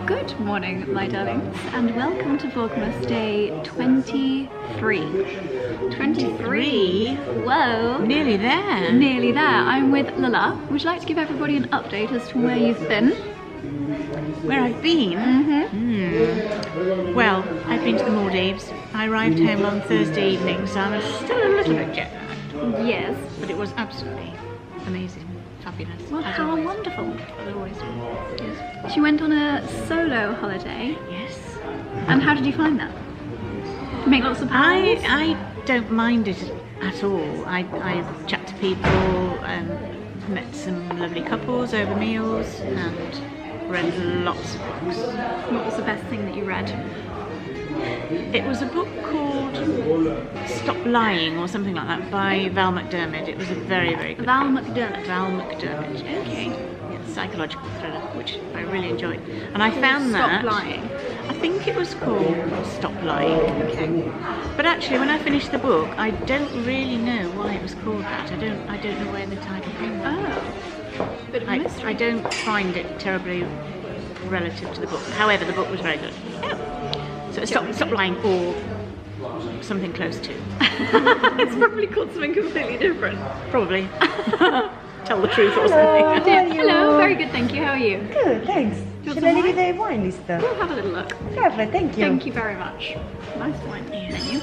Good morning, my darlings, and welcome to Vlogmas day 23. 23? Whoa! Nearly there. Nearly there. I'm with Lala. Would you like to give everybody an update as to where you've been? Where I've been? Well, I've been to the Maldives. I arrived home on Thursday evening, so I'm still a little bit jet lagged. Yes. But it was absolutely amazing. Fabulous. Well, how wonderful. As always. Yes. She went on a solo holiday. Yes. And how did you find that? Make lots of pals? I don't mind it at all. I chat to people and met some lovely couples over meals and read lots of books. What was the best thing that you read? It was a book called Stop Lying or something like that by 𝑭𝒊𝒏𝒅. It was a very, very good 𝑭𝒊𝒏𝒅. 𝑭𝒊𝒏𝒅. Okay. Yeah, psychological thriller, which I really enjoyed. And I found that... Stop Lying. I think it was called Stop Lying. Okay. But actually, when I finished the book, I don't really know why it was called that. I don't know where the title came from. Oh. Bit of a mystery. I don't find it terribly relative to the book. However, the book was very good. Yeah. So stop lying, or something close to. It's probably called something completely different. Probably. Tell the truth or something. Hello, very good, thank you. How are you? Good, thanks. Want Shall I some leave you wine? the wine list? We'll have a little look. Lovely, thank you. Thank you very much. Nice wine. Thank you.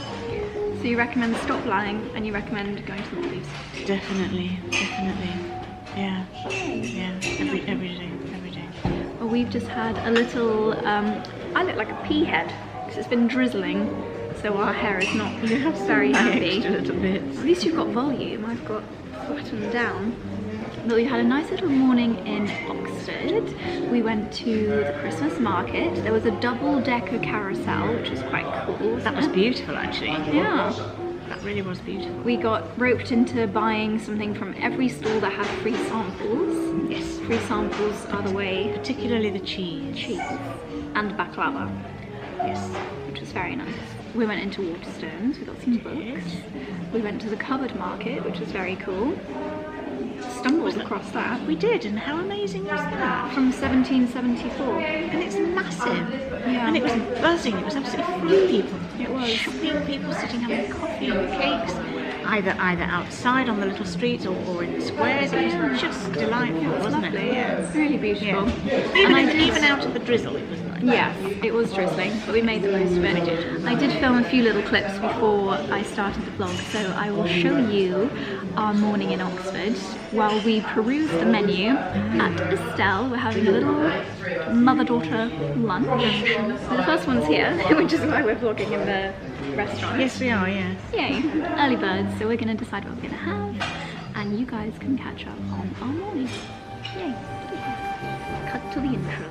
So you recommend Stop Lying and you recommend going to the Maldives? Definitely. Yeah. Every day. Well, we've just had a little, I look like a pea head because it's been drizzling, so our hair is not very happy. A little bit. At least you've got volume, I've got flattened down. But we had a nice little morning in Oxford. We went to the Christmas market. There was a double-decker carousel, which was quite cool. That was beautiful, actually. Yeah. That really was beautiful. We got roped into buying something from every stall that had free samples. Yes. Free samples are the way. Particularly the cheese. And baklava. Yes. Which was very nice. We went into Waterstones, we got some books. We went to the cupboard market, which was very cool. Stumbled across that. We did, and how amazing was that? From 1774. And it's massive. Yeah. And it was buzzing, it was absolutely full of people. It was. Shopping, people sitting having coffee and cakes. Either outside on the little streets or in the squares. It was just delightful, wasn't it? Yeah. Really beautiful. Yeah. Even out of the drizzle, it was nice. Yeah, it was drizzling, but we made the most of it. We did. I did film a few little clips before I started the vlog, so I will show you our morning in Oxford while we peruse the menu at Estelle. We're having a little mother-daughter lunch. The first one's here, which is why we're vlogging in the restaurant. Yes, we are, yes. Yay, early birds, so we're going to decide what we're going to have, and you guys can catch up on our morning. Yay. Cut to the intro.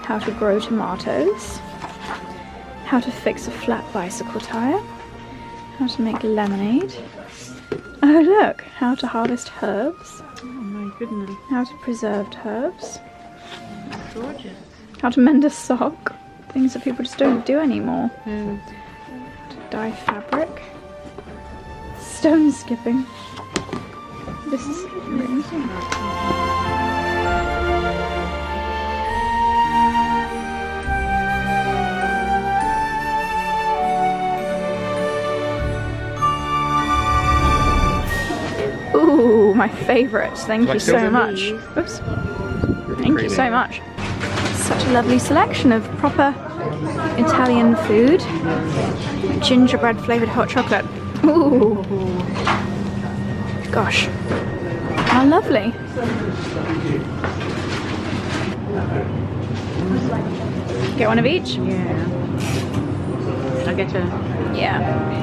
How to grow tomatoes, how to fix a flat bicycle tire, how to make lemonade. Oh look, how to harvest herbs. Oh my goodness. How to preserve herbs. That's gorgeous. How to mend a sock. Things that people just don't do anymore. Mm. To dye fabric. Stone skipping. This is amazing. Ooh, my favourite. Thank you so much. Oops. Thank you so much. Such a lovely selection of proper Italian food. Gingerbread flavoured hot chocolate. Ooh. Gosh, how lovely. Get one of each? Yeah. I'll get a... Yeah.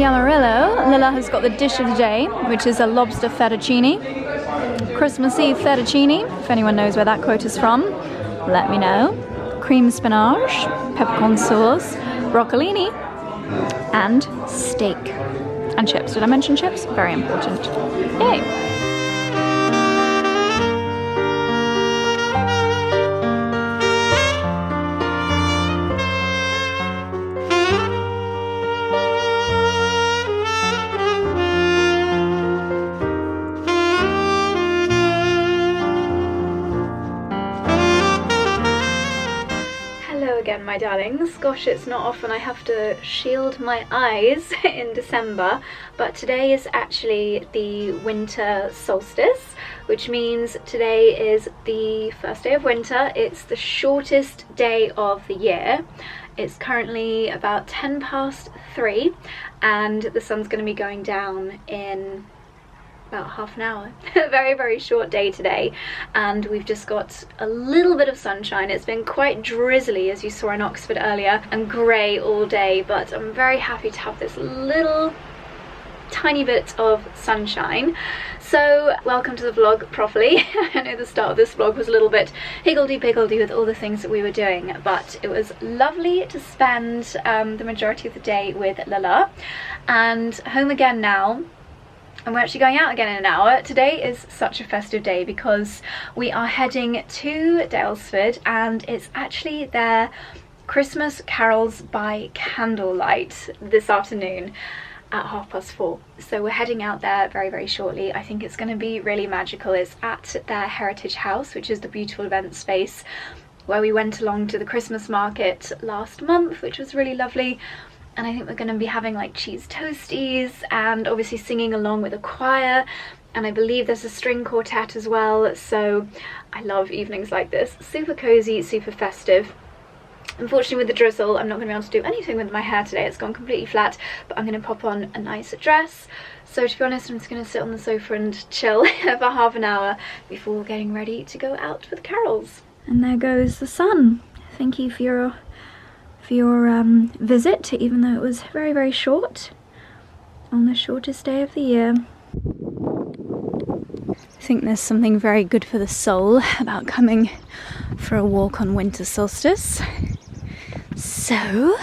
in Amarillo, Lila has got the dish of the day, which is a lobster fettuccine. Christmas Eve fettuccine, if anyone knows where that quote is from, let me know. Cream spinach, peppercorn sauce, broccolini, and steak. And chips. Did I mention chips? Very important. Yay! Again, my darlings. Gosh, it's not often I have to shield my eyes in December, but today is actually the winter solstice, which means today is the first day of winter. It's the shortest day of the year. It's currently about 3:10 and the sun's going to be going down in about half an hour. Very, very short day today, and we've just got a little bit of sunshine. It's been quite drizzly, as you saw in Oxford earlier, and grey all day, but I'm very happy to have this little tiny bit of sunshine. So welcome to the vlog properly. I know the start of this vlog was a little bit higgledy-piggledy with all the things that we were doing, but it was lovely to spend the majority of the day with Lila, and home again now. And we're actually going out again in an hour. Today is such a festive day because we are heading to Daylesford, and it's actually their Christmas carols by candlelight this afternoon. at 4:30. So we're heading out there very, very shortly. I think it's going to be really magical. It's at their heritage house, which is the beautiful event space where we went along to the Christmas market last month, which was really lovely. And I think we're going to be having like cheese toasties and obviously singing along with a choir. And I believe there's a string quartet as well. So I love evenings like this. Super cozy, super festive. Unfortunately with the drizzle, I'm not going to be able to do anything with my hair today. It's gone completely flat, but I'm going to pop on a nice dress. So to be honest, I'm just going to sit on the sofa and chill for half an hour before getting ready to go out with the carols. And there goes the sun. Thank you for your visit, even though it was very, very short, on the shortest day of the year. I think there's something very good for the soul about coming for a walk on winter solstice. So,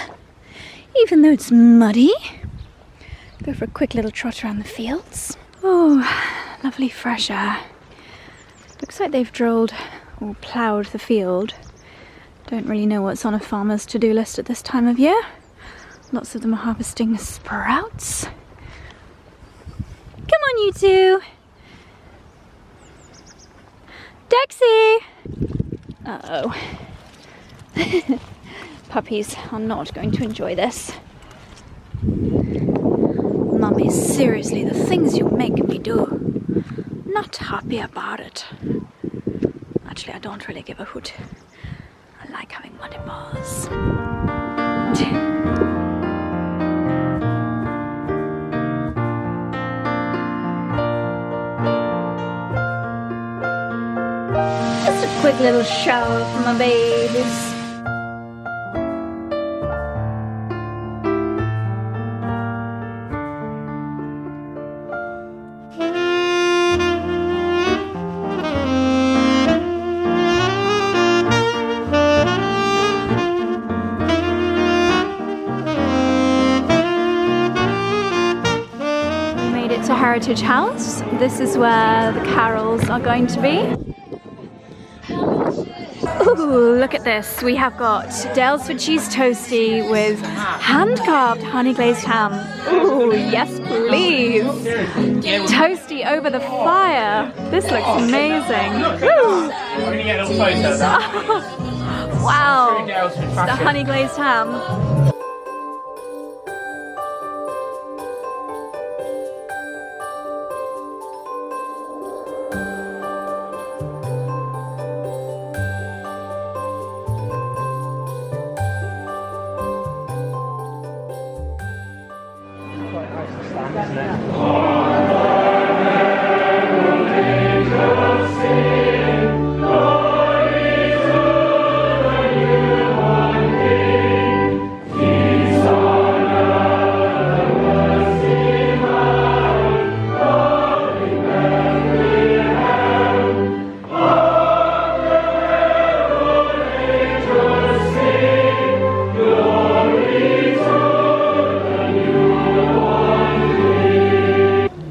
even though it's muddy, go for a quick little trot around the fields. Oh, lovely fresh air. Looks like they've drilled or ploughed the field. Don't really know what's on a farmer's to-do list at this time of year. Lots of them are harvesting sprouts. Come on, you two. Dexy! Uh-oh. Puppies are not going to enjoy this. Mummy, seriously, the things you make me do. Not happy about it. Actually, I don't really give a hoot. I like having muddy paws. Just a quick little shower for my babies. To Heritage House. This is where the carols are going to be. Ooh, look at this. We have got Daylesford cheese toasty with hand-carved honey glazed ham. Ooh, yes please. Toasty over the fire. This looks amazing. Ooh. I'm gonna get a little photo of that. Wow. The honey glazed ham.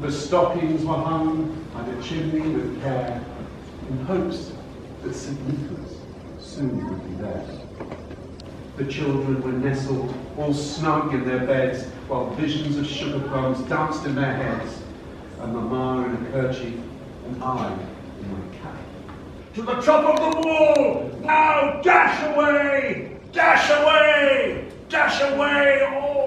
Stockings were hung by the chimney with care, in hopes that St. Nicholas soon would be there. The children were nestled all snug in their beds, while visions of sugar plums danced in their heads, and Mama in a kerchief, and I in my cap. To the top of the wall! Now dash away! Dash away! Dash away all!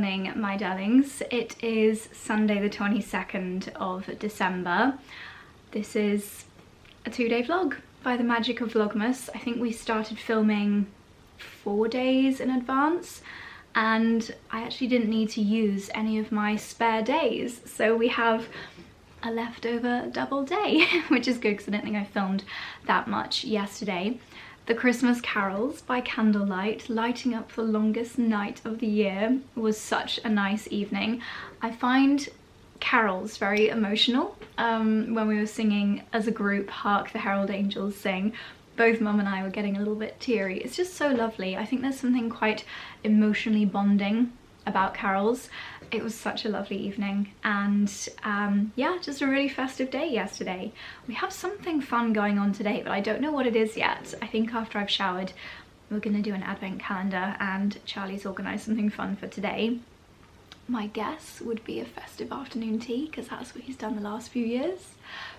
morning, my darlings. It is Sunday the 22nd of December. This is a 2-day vlog by the magic of Vlogmas. I think we started filming 4 days in advance, and I actually didn't need to use any of my spare days, so we have a leftover double day, which is good because I don't think I filmed that much yesterday. The Christmas carols by candlelight, lighting up the longest night of the year, was such a nice evening. I find carols very emotional. When we were singing as a group, Hark the Herald Angels Sing, both Mum and I were getting a little bit teary. It's just so lovely. I think there's something quite emotionally bonding about carols. It was such a lovely evening, and yeah, just a really festive day yesterday. We have something fun going on today, but I don't know what it is yet. I think after I've showered we're gonna do an advent calendar, and Charlie's organised something fun for today. My guess would be a festive afternoon tea, because that's what he's done the last few years,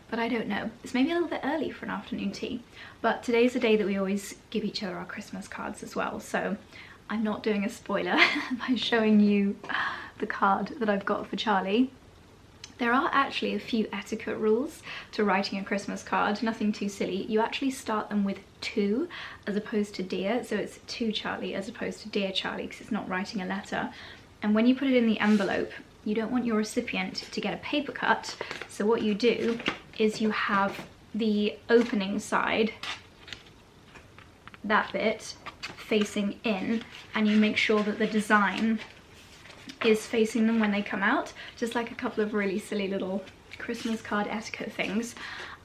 but I don't know. It's maybe a little bit early for an afternoon tea, but today's the day that we always give each other our Christmas cards as well, so I'm not doing a spoiler by showing you the card that I've got for Charlie. There are actually a few etiquette rules to writing a Christmas card, nothing too silly. You actually start them with to as opposed to dear, so it's to Charlie as opposed to dear Charlie, because it's not writing a letter. And when you put it in the envelope, you don't want your recipient to get a paper cut, so what you do is you have the opening side, that bit, facing in, and you make sure that the design is facing them when they come out, just like a couple of really silly little Christmas card etiquette things.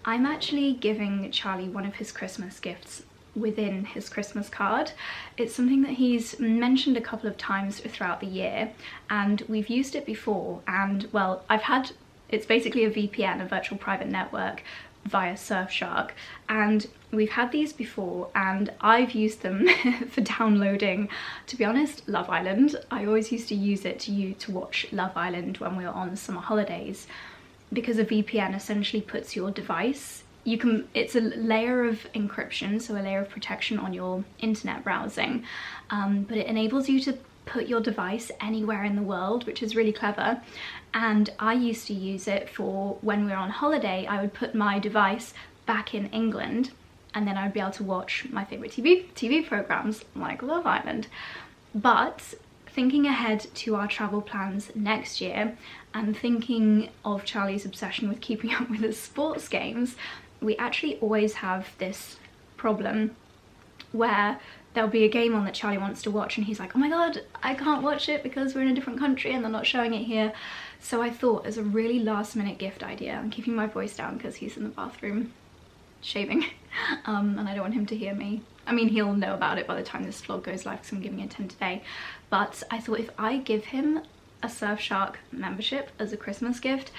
I'm actually giving Charlie one of his Christmas gifts within his Christmas card. It's something that he's mentioned a couple of times throughout the year, and we've used it before, and well, it's basically a VPN, a virtual private network, via Surfshark, and we've had these before, and I've used them for downloading, to be honest, Love Island. I always used to use it to watch Love Island when we were on summer holidays, because a VPN essentially puts your device, it's a layer of encryption, so a layer of protection on your internet browsing, but it enables you to put your device anywhere in the world, which is really clever. And I used to use it for when we were on holiday. I would put my device back in England, and then I would be able to watch my favourite TV programs like Love Island. But thinking ahead to our travel plans next year, and thinking of Charlie's obsession with keeping up with his sports games, we actually always have this problem where there'll be a game on that Charlie wants to watch, and he's like, oh my god, I can't watch it because we're in a different country and they're not showing it here. So I thought, as a really last minute gift idea, I'm keeping my voice down because he's in the bathroom shaving, and I don't want him to hear me. I mean, he'll know about it by the time this vlog goes live because I'm giving it to him today. But I thought if I give him a Surfshark membership as a Christmas gift,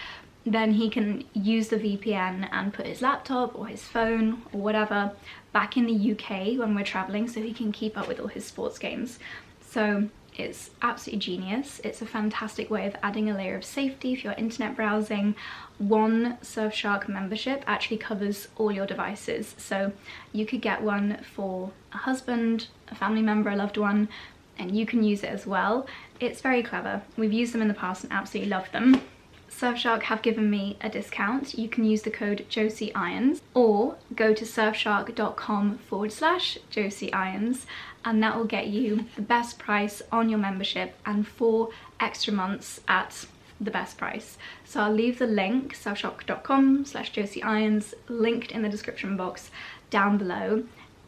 then he can use the VPN and put his laptop or his phone or whatever back in the UK when we're traveling, so he can keep up with all his sports games. So it's absolutely genius. It's a fantastic way of adding a layer of safety if you're internet browsing. One Surfshark membership actually covers all your devices, so you could get one for a husband, a family member, a loved one, and you can use it as well. It's very clever. We've used them in the past and absolutely love them. Surfshark have given me a discount. You can use the code 𝑭𝒊𝒏𝒅, or go to surfshark.com/𝑭𝒊𝒏𝒅, and that will get you the best price on your membership and 4 extra months at the best price. So I'll leave the link, surfshark.com/𝑭𝒊𝒏𝒅, linked in the description box down below.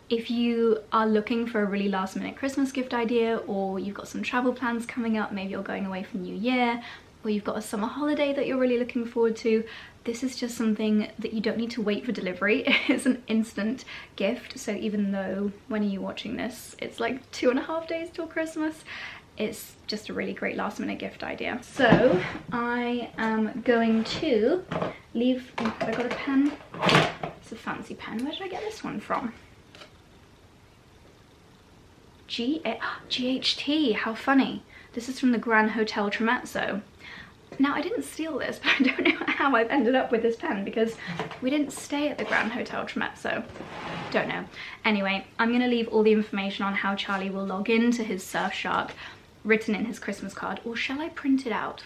If you are looking for a really last minute Christmas gift idea, or you've got some travel plans coming up, maybe you're going away for New Year, or you've got a summer holiday that you're really looking forward to, this is just something that you don't need to wait for delivery. It's an instant gift, so even though, when are you watching this, it's like 2.5 days till Christmas, it's just a really great last minute gift idea. So I am going to leave, oh, have I got a pen? It's a fancy pen. Where did I get this one from? GHT, how funny. This is from the Grand Hotel Tramezzo. Now, I didn't steal this, but I don't know how I've ended up with this pen, because we didn't stay at the Grand Hotel Tramezzo. Don't know. Anyway, I'm going to leave all the information on how Charlie will log into his Surfshark written in his Christmas card, or shall I print it out?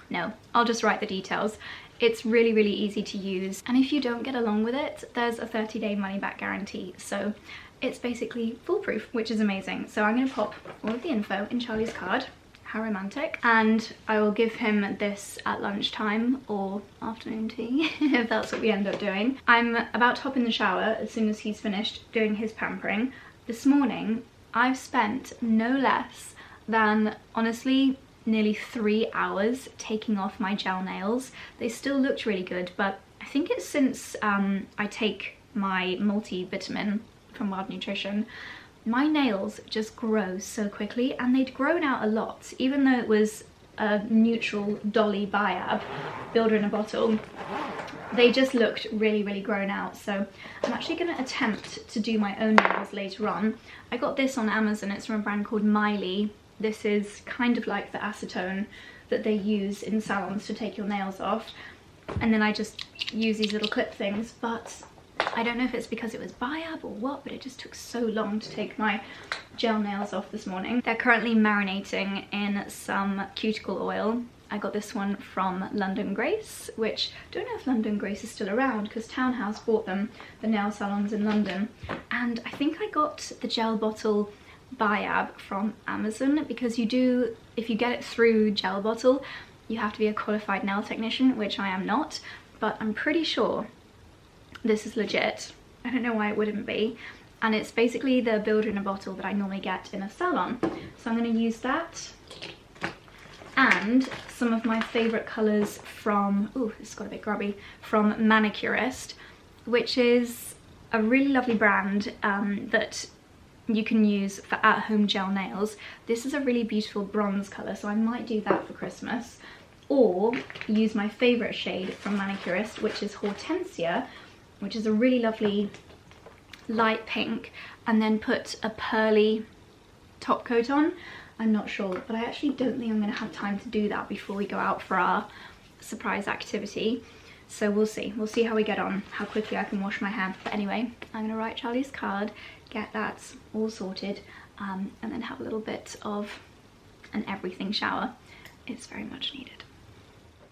No, I'll just write the details. It's really, really easy to use, and if you don't get along with it, there's a 30-day money-back guarantee, so it's basically foolproof, which is amazing. So I'm going to pop all of the info in Charlie's card. How romantic. And I will give him this at lunchtime or afternoon tea, if that's what we end up doing. I'm about to hop in the shower as soon as he's finished doing his pampering. This morning, I've spent no less than, honestly, nearly 3 hours taking off my gel nails. They still looked really good, but I think it's since I take my multivitamin from Wild Nutrition, my nails just grow so quickly, and they'd grown out a lot, even though it was a neutral Dolly 𝑭𝒂𝒏𝒅 builder in a bottle. They just looked really, really grown out. So I'm actually going to attempt to do my own nails later on. I got this on Amazon. It's from a brand called 𝑑𝒑𝒏𝒐𝒏. This is kind of like the acetone that they use in salons to take your nails off. And then I just use these little clip things, but I don't know if it's because it was 𝑭𝒂𝒏𝒅 or what, but it just took so long to take my gel nails off this morning. They're currently marinating in some cuticle oil. I got this one from London Grace, which I don't know if London Grace is still around because Townhouse bought them, the nail salons in London. And I think I got the gel bottle 𝑭𝒂𝒏𝒅 from Amazon, because you do, if you get it through gel bottle, you have to be a qualified nail technician, which I am not, but I'm pretty sure this is legit. I don't know why it wouldn't be. And it's basically the builder in a bottle that I normally get in a salon. So I'm going to use that. And some of my favourite colours from, ooh, this got a bit grubby, from Manicurist, which is a really lovely brand that you can use for at-home gel nails. This is a really beautiful bronze colour, so I might do that for Christmas. Or use my favourite shade from Manicurist, which is Hortensia, which is a really lovely light pink, and then put a pearly top coat on. I'm not sure, but I actually don't think I'm going to have time to do that before we go out for our surprise activity. So we'll see how we get on, how quickly I can wash my hair. But anyway, I'm going to write Charlie's card, get that all sorted, and then have a little bit of an everything shower. It's very much needed.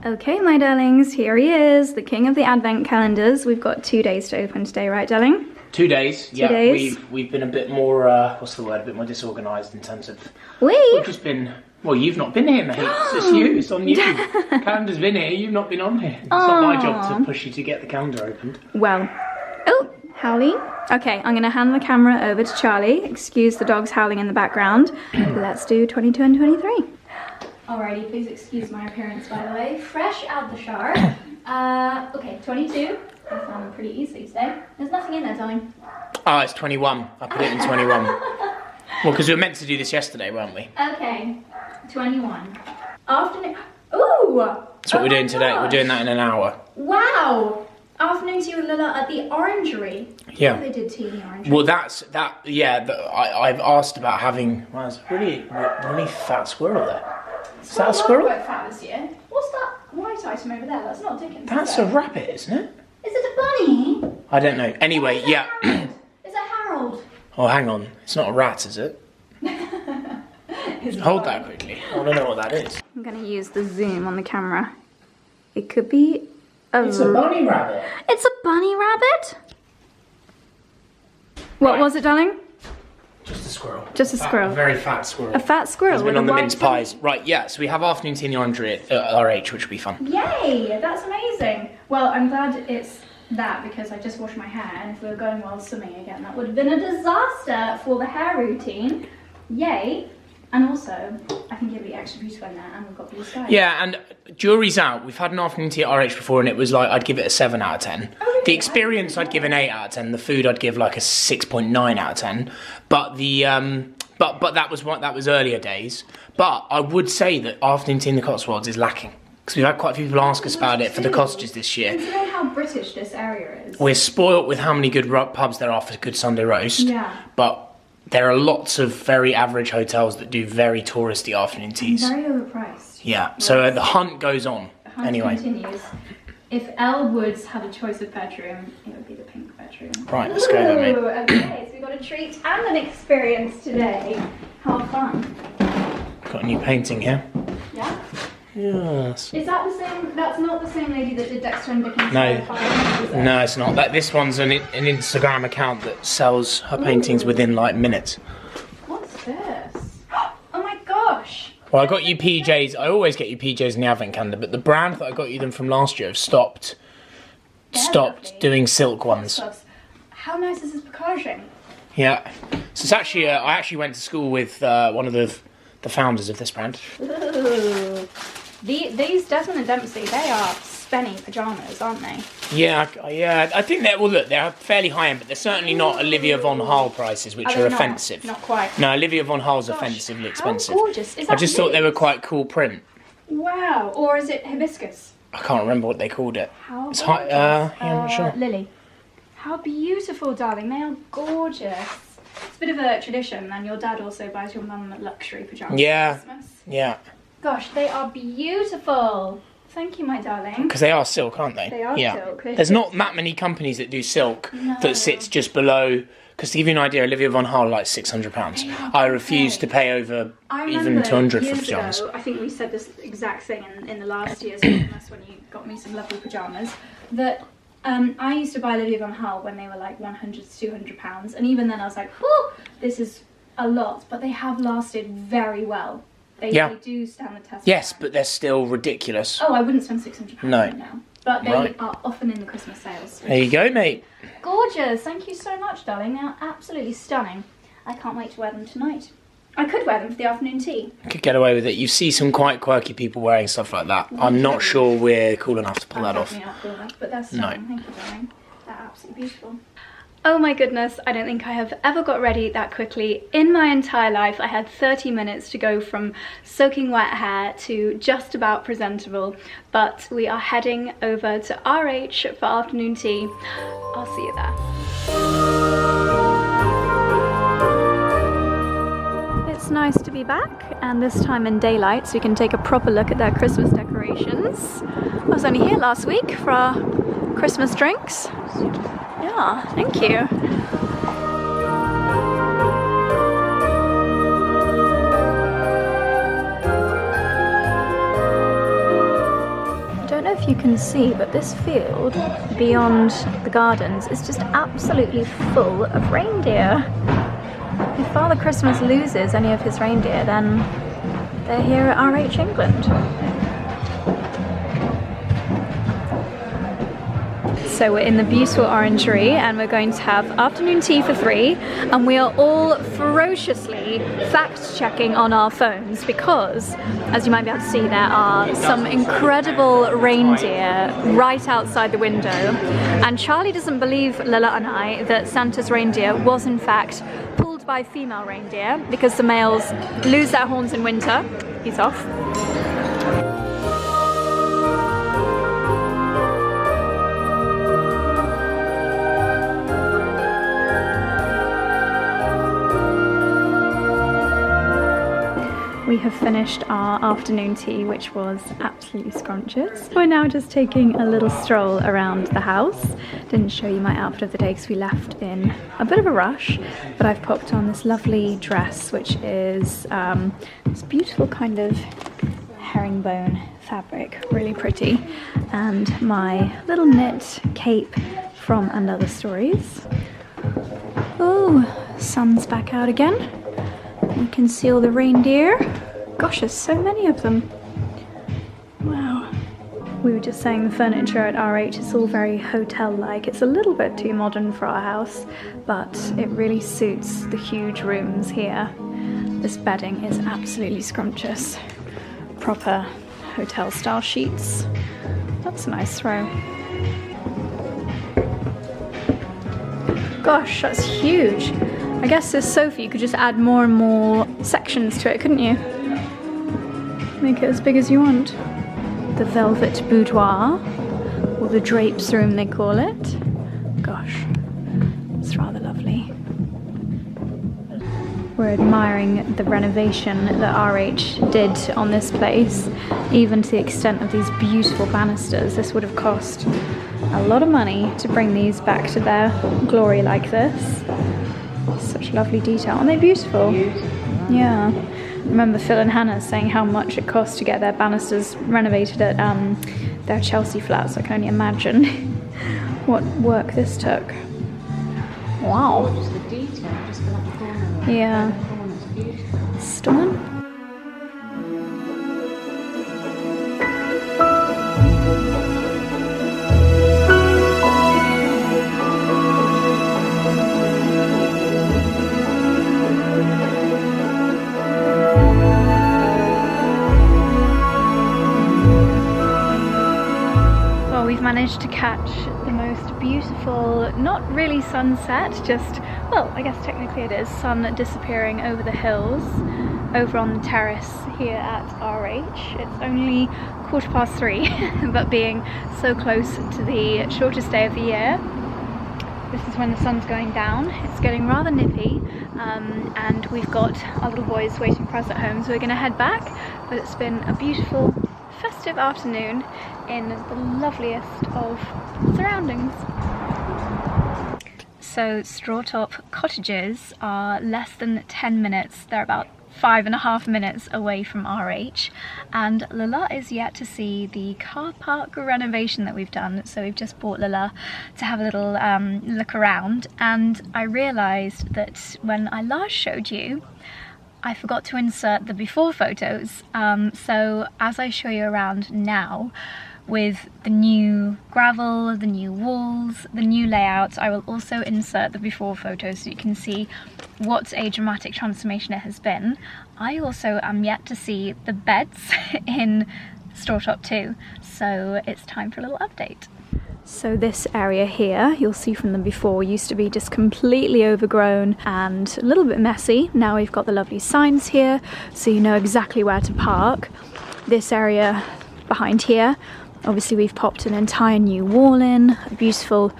Okay, my darlings, here he is, the king of the advent calendars. We've got 2 days to open today, right, darling? 2 days, yeah. 2 days. We've been a bit more, what's the word, a bit more disorganised in terms of... We've just been... Well, you've not been here, mate. It's just you, it's on you. Calendar's been here, you've not been on here. It's not my job to push you to get the calendar opened. Well, oh, howling. Okay, I'm going to hand the camera over to Charlie. Excuse the dogs howling in the background. Let's do 22 and 23. Alrighty, please excuse my appearance, by the way. Fresh out the shower. Okay, 22. I found them pretty easily today. There's nothing in there, darling. Oh, it's 21. I put it in 21. Well, because we were meant to do this yesterday, weren't we? Okay, 21. Afternoon. Ooh! That's what we're doing today. Gosh. We're doing that in an hour. Wow! Afternoon tea with Lila at the Orangery. Yeah. Oh, they did tea in the Orangery. Well, I've asked about having... Well, there's a really fat squirrel there. Is that a squirrel? Quite fat this year. What's that white item over there? That's not Dickens. That's a rabbit, isn't it? Is it a bunny? I don't know. Anyway, yeah. Is it Harold? Oh, hang on. It's not a rat, is it? Hold that quickly. I want to know what that is. I'm going to use the zoom on the camera. It could be It's a bunny rabbit. It's a bunny rabbit? What Right. was it, darling? Just a squirrel. Just a squirrel. A very fat squirrel. A fat squirrel It's with been on a the white mince pies. Right, yeah, so we have afternoon tea in the Orangery at RH, which will be fun. Yay! That's amazing. Well, I'm glad it's that because I just washed my hair, and if we were going wild swimming again, that would have been a disaster for the hair routine. Yay! And also, I think it'd be extra beautiful in there, and we've got blue skies. Yeah, and jury's out. We've had an afternoon tea at RH before, and it was like, I'd give it a 7 out of 10. Oh, really? The experience, I'd give an 8 out of 10. The food, I'd give like a 6.9 out of 10. But the, but that was earlier days. But I would say that afternoon tea in the Cotswolds is lacking. Because we've had quite a few people ask us about it for the cottages this year. Considering how British this area is. We're spoilt with how many good pubs there are for a good Sunday roast. Yeah. But there are lots of very average hotels that do very touristy afternoon teas. Very overpriced. Yeah, so the hunt goes on. The hunt anyway. continues. If 𝑭𝒊𝒏𝒅 had a choice of bedroom, it would be the pink bedroom. Right, let's go then, mate. Okay, so we've got a treat and an experience today. How fun. Got a new painting here. Yeah? Yes. Is that the same? That's not the same lady that did Dexter and Dickens. No. No, it's not. This one's an Instagram account that sells her paintings within like minutes. What's this? Oh my gosh! Well, I got you PJs. I always get you PJs in the advent calendar, but the brand that I got you them from last year have stopped doing silk ones. How nice is this packaging? Yeah. So it's actually I actually went to school with one of the founders of this brand. Ooh. These Ds'm and 𝑑𝒐𝒏𝒕, they are spenny pyjamas, aren't they? Yeah. I think they're, well, look, they're fairly high end, but they're certainly not Olivia von Hall prices, which are offensive. Not quite. No, Olivia von Hall's offensively expensive. How gorgeous. Is that I just thought they were quite cool print. Wow. Or is it hibiscus? I can't remember what they called it. How it's gorgeous. yeah, I'm not sure. Lily. How beautiful, darling. They are gorgeous. It's a bit of a tradition, and your dad also buys your mum luxury pyjamas Yeah. for Christmas. Yeah. Gosh, they are beautiful. Thank you, my darling. Because they are silk, aren't they? They are silk. There's not that many companies that do silk that sits just below. Because to give you an idea, Olivia von Hall like £600. I refuse to pay over even 200 for pyjamas. I think we said this exact thing in the last year's Vlogmas when you got me some lovely pyjamas. That I used to buy Olivia von Hall when they were like £100 to £200, and even then I was like, whew, this is a lot. But they have lasted very well. They do stand the test. Yes, but they're still ridiculous. Oh, I wouldn't spend £600 No. now. But they are often in the Christmas sales. There you go, mate. Gorgeous. Thank you so much, darling. They are absolutely stunning. I can't wait to wear them tonight. I could wear them for the afternoon tea. I could get away with it. You see some quite quirky people wearing stuff like that. I'm not sure we're cool enough to pull that off. Not cool enough, but they're stunning. Thank you, darling. They're absolutely beautiful. Oh my goodness, I don't think I have ever got ready that quickly. In my entire life, I had 30 minutes to go from soaking wet hair to just about presentable. But we are heading over to RH for afternoon tea. I'll see you there. It's nice to be back, and this time in daylight, so you can take a proper look at their Christmas decorations. I was only here last week for our Christmas drinks. Yeah, thank you. I don't know if you can see, but this field beyond the gardens is just absolutely full of reindeer. If Father Christmas loses any of his reindeer, then they're here at RH England. So we're in the beautiful orangery and we're going to have afternoon tea for 3, and we are all ferociously fact-checking on our phones because, as you might be able to see, there are some incredible reindeer right outside the window, and Charlie doesn't believe Lila and I that Santa's reindeer was in fact pulled by female reindeer because the males lose their horns in winter. He's off. We have finished our afternoon tea, which was absolutely scrumptious. We're now just taking a little stroll around the house. Didn't show you my outfit of the day because we left in a bit of a rush, but I've popped on this lovely dress, which is this beautiful kind of herringbone fabric, really pretty, and my little knit cape from & Other Stories. Oh, sun's back out again. You can see all the reindeer. Gosh, there's so many of them. Wow. We were just saying the furniture at RH is all very hotel-like. It's a little bit too modern for our house, but it really suits the huge rooms here. This bedding is absolutely scrumptious. Proper hotel-style sheets. That's a nice throw. Gosh, that's huge. I guess this sofa, you could just add more and more sections to it, couldn't you? Make it as big as you want. The velvet boudoir, or the drapes room they call it. Gosh, it's rather lovely. We're admiring the renovation that RH did on this place, even to the extent of these beautiful banisters. This would have cost a lot of money to bring these back to their glory like this. Such lovely detail. Aren't they beautiful? Yeah. I remember Phil and Hannah saying how much it cost to get their banisters renovated at their Chelsea flats. I can only imagine what work this took. Wow. Just the detail, just for that corner. Yeah. The corner's beautiful. Stunning. We've managed to catch the most beautiful, not really sunset, just, well, I guess technically it is, sun disappearing over the hills, over on the terrace here at RH. It's only 3:15, but being so close to the shortest day of the year, this is when the sun's going down. It's getting rather nippy, and we've got our little boys waiting for us at home, so we're going to head back. But it's been a beautiful festive afternoon in the loveliest of surroundings. So Strawtop Cottages are less than 10 minutes, they're about 5.5 minutes away from RH, and Lila is yet to see the car park renovation that we've done. So we've just brought Lila to have a little look around, and I realised that when I last showed you, I forgot to insert the before photos. So as I show you around now, with the new gravel, the new walls, the new layouts, I will also insert the before photos so you can see what a dramatic transformation it has been. I also am yet to see the beds in Strawtop 2, so it's time for a little update. So this area here, you'll see from the before, used to be just completely overgrown and a little bit messy. Now we've got the lovely signs here, so you know exactly where to park. This area behind here, obviously we've popped an entire new wall in, a beautiful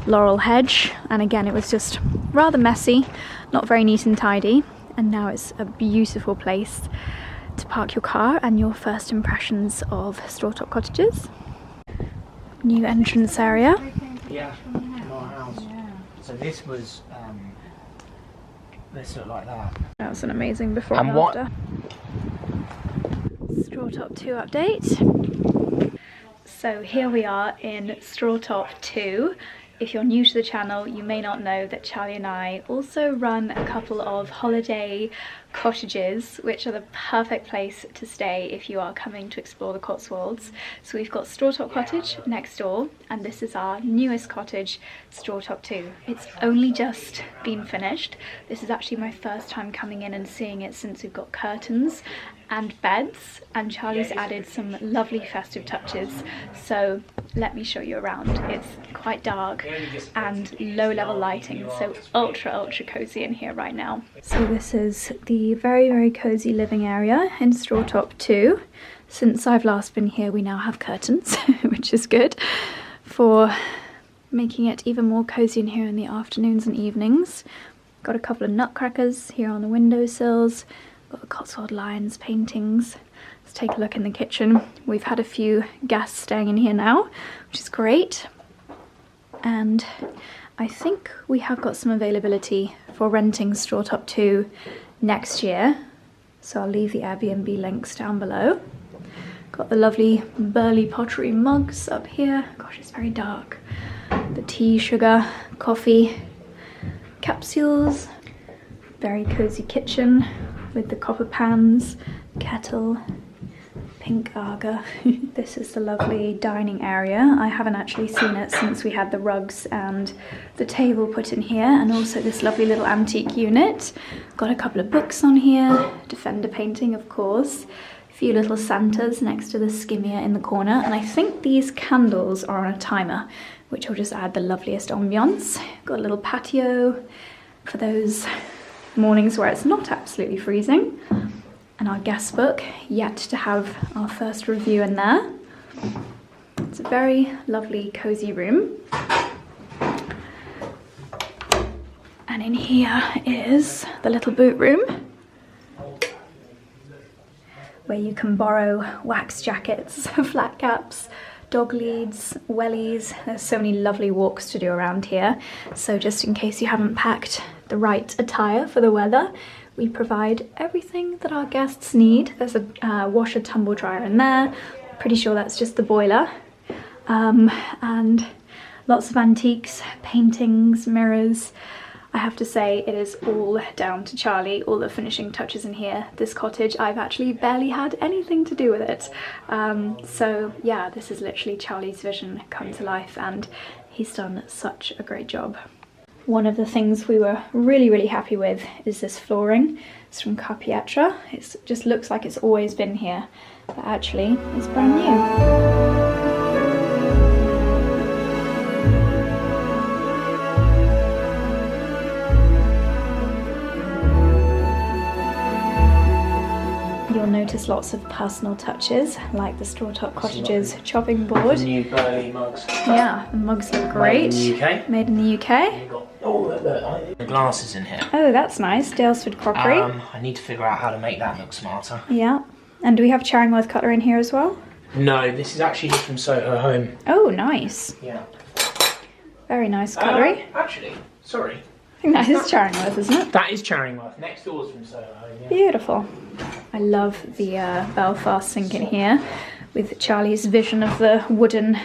laurel hedge, and again it was just rather messy, not very neat and tidy, and now it's a beautiful place to park your car and your first impressions of Strawtop Cottages. New entrance area. Yeah, from our house. Yeah. So this was, this looked like that. That was an amazing before and after. Strawtop 2 update. So here we are in Strawtop 2. If you're new to the channel, you may not know that Charlie and I also run a couple of holiday cottages, which are the perfect place to stay if you are coming to explore the Cotswolds. So we've got Strawtop Cottage next door, and this is our newest cottage, Strawtop 2. It's only just been finished. This is actually my first time coming in and seeing it since we've got curtains and beds, and Charlie's added some lovely festive touches. So let me show you around. It's quite dark and low level lighting, so ultra cozy in here right now. So this is the very cozy living area in Strawtop 2. Since I've last been here, we now have curtains, which is good for making it even more cozy in here in the afternoons and evenings. Got a couple of nutcrackers here on the windowsills. Got the Cotswold lions paintings. Let's take a look in the kitchen. We've had a few guests staying in here now, which is great. And I think we have got some availability for renting Strawtop 2 next year. So I'll leave the Airbnb links down below. Got the lovely burly pottery mugs up here. Gosh, it's very dark. The tea, sugar, coffee, capsules. Very cozy kitchen with the copper pans, kettle, pink aga. This is the lovely dining area. I haven't actually seen it since we had the rugs and the table put in here, and also this lovely little antique unit. Got a couple of books on here, Defender painting of course, a few little Santas next to the skimmia in the corner, and I think these candles are on a timer, which will just add the loveliest ambiance. Got a little patio for those mornings where it's not absolutely freezing, and our guest book, yet to have our first review in there. It's a very lovely cozy room, and in here is the little boot room where you can borrow wax jackets, flat caps, dog leads, wellies. There's so many lovely walks to do around here, so just in case you haven't packed the right attire for the weather, We provide everything that our guests need. There's a washer tumble dryer in there. Pretty sure that's just the boiler. And lots of antiques, paintings, mirrors. I have to say it is all down to Charlie, all the finishing touches in here. This cottage, I've actually barely had anything to do with it. So yeah, this is literally Charlie's vision come to life, and he's done such a great job. One of the things we were really happy with is this flooring. It's from 𝑭𝒂𝒕. It just looks like it's always been here, but actually it's brand new. You'll notice lots of personal touches, like the Strawtop Cottages chopping board. New burly mugs. Yeah, the mugs look great. Made in the UK. Made in the UK. You've got the glasses in here. Oh, that's nice. Daylesford crockery. I need to figure out how to make that look smarter. Yeah. And do we have 𝑐𝒉𝒻 cutlery in here as well? No, this is actually just from Soho Home. Oh, nice. Yeah. Very nice cutlery. Actually, sorry. I think that is 𝑐𝒉𝒻, isn't it? That is Charingworth. Next door is from Soho Home. Yeah. Beautiful. I love the Belfast sink in here with Charlie's vision of the wooden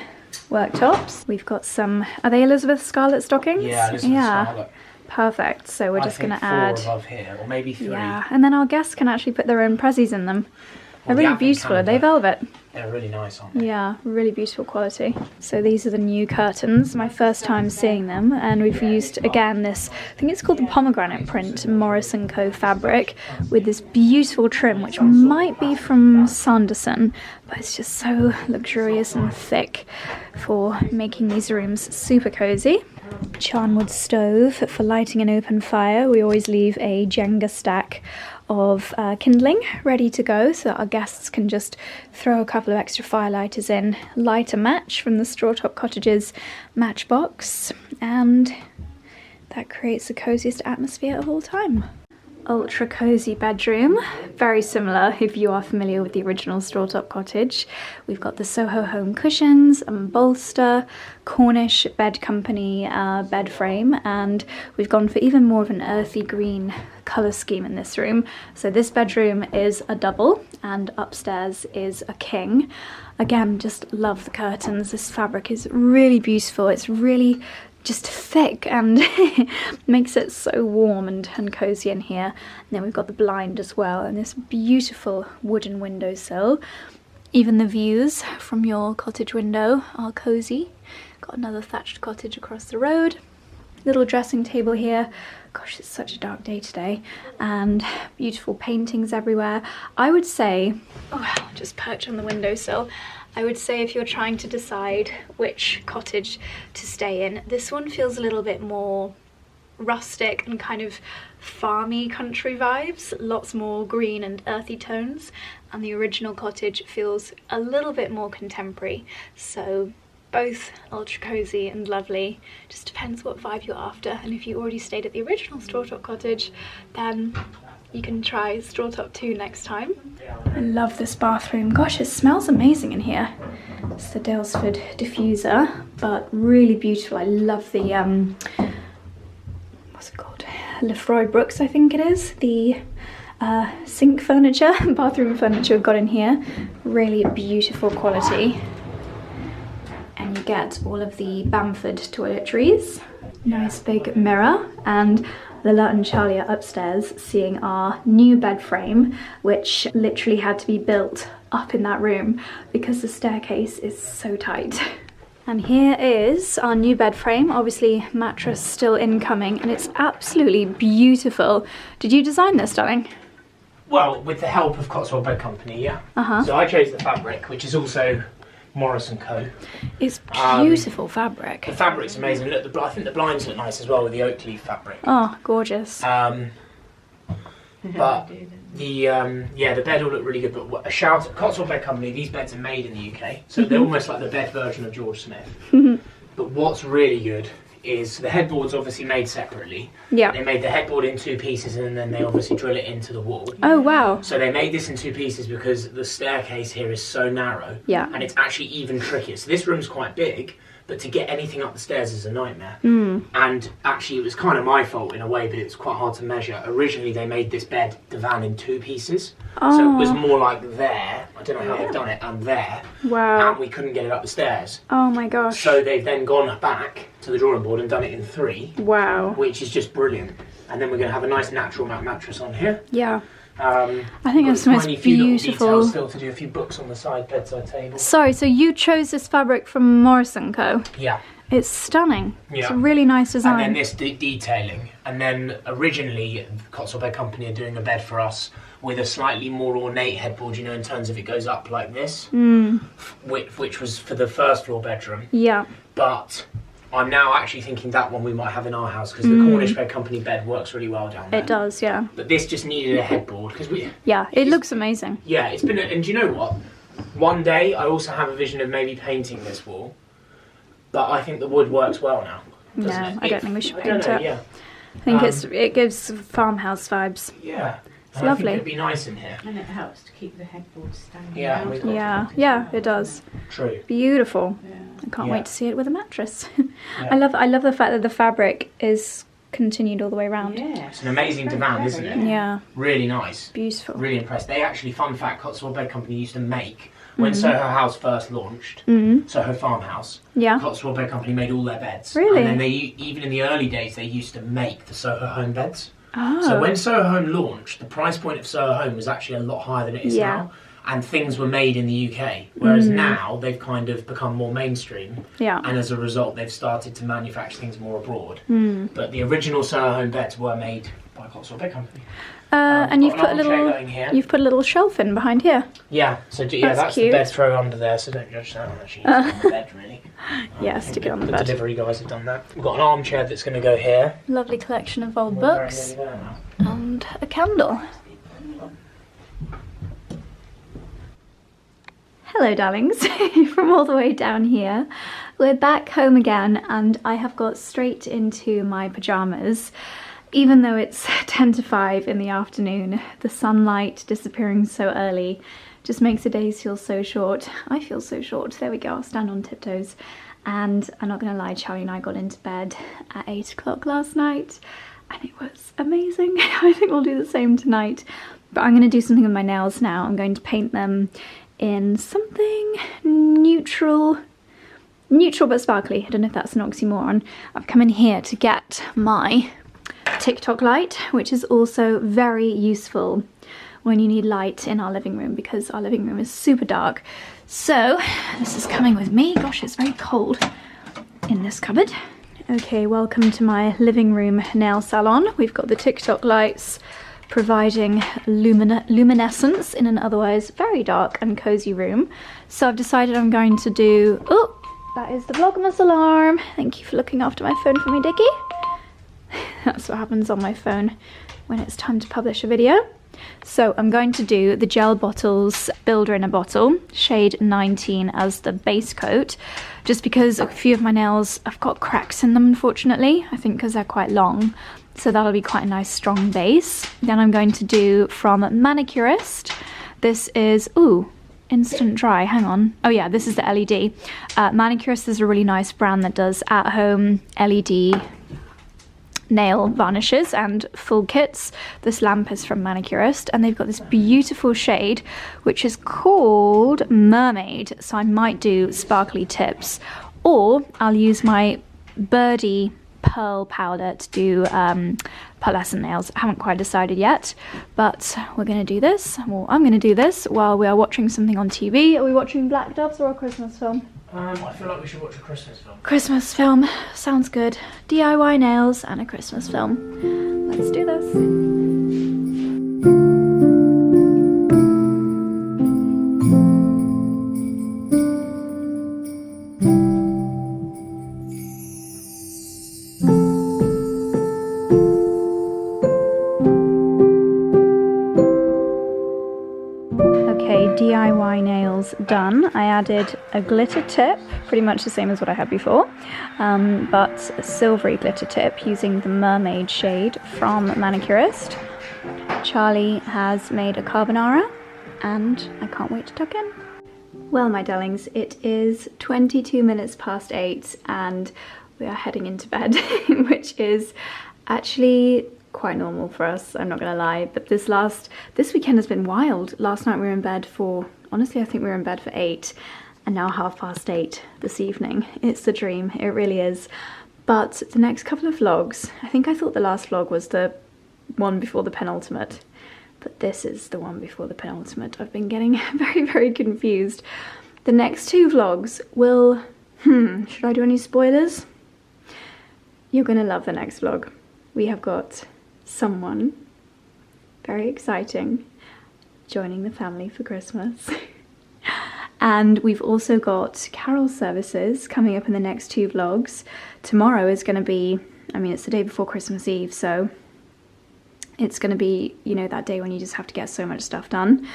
worktops. We've got some, are they Elizabeth Scarlet stockings? Yeah, Elizabeth Scarlet. Perfect. So we're just going to add 4 above here, or maybe 3. Yeah, and then our guests can actually put their own prezzies in them. They're really beautiful. Are they velvet? They're really nice, aren't they? Yeah, really beautiful quality. So these are the new curtains, my first time seeing them, and we've used again this, I think it's called the pomegranate print Morris & Co fabric with this beautiful trim, which might be from Sanderson, but it's just so luxurious and thick for making these rooms super cozy. Charnwood stove for lighting an open fire. We always leave a Jenga stack of kindling ready to go so that our guests can just throw a couple of extra firelighters in, light a match from the Strawtop Cottages matchbox, and that creates the coziest atmosphere of all time. Ultra cozy bedroom, very similar if you are familiar with the original Strawtop Cottage. We've got the Soho Home cushions and bolster, Cornish Bed Company bed frame, and we've gone for even more of an earthy green colour scheme in this room. So this bedroom is a double and upstairs is a king. Again, just love the curtains. This fabric is really beautiful. It's really just thick and makes it so warm and cozy in here. And then we've got the blind as well, and this beautiful wooden windowsill. Even the views from your cottage window are cozy. Got another thatched cottage across the road. Little dressing table here. Gosh, it's such a dark day today. And beautiful paintings everywhere. I would say, oh, I'll just perch on the windowsill. I would say if you're trying to decide which cottage to stay in, this one feels a little bit more rustic and kind of farmy country vibes, lots more green and earthy tones, and the original cottage feels a little bit more contemporary. So both ultra cozy and lovely, just depends what vibe you're after. And if you already stayed at the original Strawtop Cottage, then you can try Strawtop 2 next time. I love this bathroom. Gosh, it smells amazing in here. It's the Daylesford diffuser, but really beautiful. I love the, what's it called? Lefroy Brooks, I think it is. The sink furniture, bathroom furniture we've got in here. Really beautiful quality. And you get all of the Bamford toiletries. Nice big mirror, and Lila and Charlie are upstairs seeing our new bed frame, which literally had to be built up in that room because the staircase is so tight. And here is our new bed frame, obviously mattress still incoming, and it's absolutely beautiful. Did you design this, darling? Well, with the help of Cotswold Bed Company, yeah. So I chose the fabric, which is also Morris & Co. It's beautiful fabric. The fabric's amazing. Look, I think the blinds look nice as well with the oak leaf fabric. Oh, gorgeous. But the yeah, the bed will look really good. But a shout at Cotswold Bed Company. These beds are made in the UK, so they're almost like the bed version of George Smith. But what's really good is the headboard's obviously made separately. Yeah. They made the headboard in 2 pieces and then they obviously drill it into the wall. Oh wow. So they made this in 2 pieces because the staircase here is so narrow. Yeah. And it's actually even trickier. So this room's quite big, but to get anything up the stairs is a nightmare. And actually it was kind of my fault in a way, but it was quite hard to measure. Originally they made this divan in 2 pieces, so it was more like there, I don't know how they've done it, and there, and we couldn't get it up the stairs. Oh my gosh. So they've then gone back to the drawing board and done it in 3. Wow. Which is just brilliant. And then we're going to have a nice natural mattress on here. Yeah. I think it's the most beautiful. Still to do a few books on the side bedside table. Sorry, so you chose this fabric from Morris & Co? Yeah. It's stunning. Yeah. It's a really nice design. And then this detailing. And then originally, Cotswold Bed Company are doing a bed for us with a slightly more ornate headboard, you know, in terms of it goes up like this, which was for the first floor bedroom. Yeah. But I'm now actually thinking that one we might have in our house because the Cornish Bed Company bed works really well down there. It does, yeah. But this just needed a headboard because we. Yeah, it looks amazing. Yeah, it's been. And do you know what? One day I also have a vision of maybe painting this wall, but I think the wood works well now. No, I don't think we should paint it. Yeah. I think it gives farmhouse vibes. Yeah. It's lovely. I think it'd be nice in here. And it helps to keep the headboard standing. Yeah. Yeah, it does. True. Beautiful. Yeah. I can't wait to see it with a mattress. I love the fact that the fabric is continued all the way around. Yeah. It's an amazing divan, isn't it? Yeah. Really nice. Beautiful. Really impressed. They actually, fun fact, Cotswold Bed Company used to make, when Soho House first launched, Soho Farmhouse, Cotswold Bed Company made all their beds. Really? And then they, even in the early days, they used to make the Soho Home beds. Oh. So when Soho Home launched, the price point of Soho Home was actually a lot higher than it is now. And things were made in the UK. Whereas now, they've kind of become more mainstream. Yeah. And as a result, they've started to manufacture things more abroad. But the original Soho Home beds were made by Cotswold Bed Company. And you've put a little shelf in behind here. Yeah, so yeah, that's cute. the bed throw under there, so don't judge that. Actually, it's on the bed, really. Yeah, stick it on the bed. The delivery guys have done that. We've got an armchair that's going to go here. Lovely collection of old We're very books. nearly there now. And a candle. Hello darlings, from all the way down here. We're back home again and I have got straight into my pyjamas. Even though it's 10 to 5 in the afternoon, the sunlight disappearing so early just makes the days feel so short. I feel so short. There we go, I'll stand on tiptoes. And I'm not gonna lie, Charlie and I got into bed at 8 o'clock last night and it was amazing. I think we'll do the same tonight. But I'm gonna do something with my nails now. I'm going to paint them in something neutral but sparkly. I don't know if that's an oxymoron. I've come in here to get my TikTok light, which is also very useful when you need light in our living room because our living room is super dark. So this is coming with me. Gosh, it's very cold in this cupboard. Okay, welcome to my living room nail salon. We've got the TikTok lights providing luminescence in an otherwise very dark and cozy room. So I've decided I'm going to do, oh, that is the Vlogmas alarm. Thank you for looking after my phone for me, Dickie. That's what happens on my phone when it's time to publish a video. So I'm going to do the Gel Bottles Builder in a Bottle, shade 19 as the base coat, just because a few of my nails have got cracks in them, unfortunately. I think because they're quite long. So that'll be quite a nice strong base. Then I'm going to do from Manicurist. This is, ooh, Instant Dry, hang on. Oh yeah, this is the LED. Manicurist is a really nice brand that does at-home LED nail varnishes and full kits. This lamp is from Manicurist and they've got this beautiful shade which is called Mermaid. So I might do sparkly tips or I'll use my Birdie pearl powder to do pearlescent nails. I haven't quite decided yet, but we're going to do this. Well, I'm going to do this while we are watching something on TV. Are we watching Black Doves or a Christmas film? I feel like we should watch a Christmas film. Christmas film, sounds good. DIY nails and a Christmas film. Let's do this. DIY nails done. I added a glitter tip, pretty much the same as what I had before, but a silvery glitter tip using the Mermaid shade from Manicurist. Charlie has made a carbonara and I can't wait to tuck in. Well, my darlings, it is 22 minutes past 8 and we are heading into bed, which is actually quite normal for us, I'm not gonna lie, but this weekend has been wild. Last night we were in bed for, honestly I think we were in bed for 8 and now 8:30 this evening. It's the dream, it really is. But the next couple of vlogs, I think I thought the last vlog was the one before the penultimate, but this is the one before the penultimate. I've been getting very, very confused. The next 2 vlogs will, should I do any spoilers? You're gonna love the next vlog. We have got someone very exciting joining the family for Christmas. And we've also got carol services coming up in the next 2 vlogs. Tomorrow is gonna be, I mean, it's the day before Christmas Eve, so it's gonna be, you know, that day when you just have to get so much stuff done.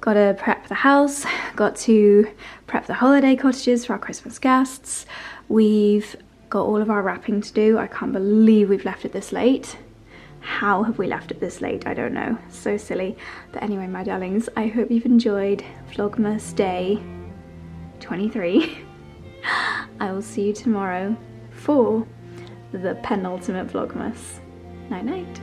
Got to prep the house, got to prep the holiday cottages for our Christmas guests. We've got all of our wrapping to do. I can't believe we've left it this late. How have we left it this late? I don't know. So silly. But anyway, my darlings, I hope you've enjoyed Vlogmas Day 23. I will see you tomorrow for the penultimate Vlogmas. Night night.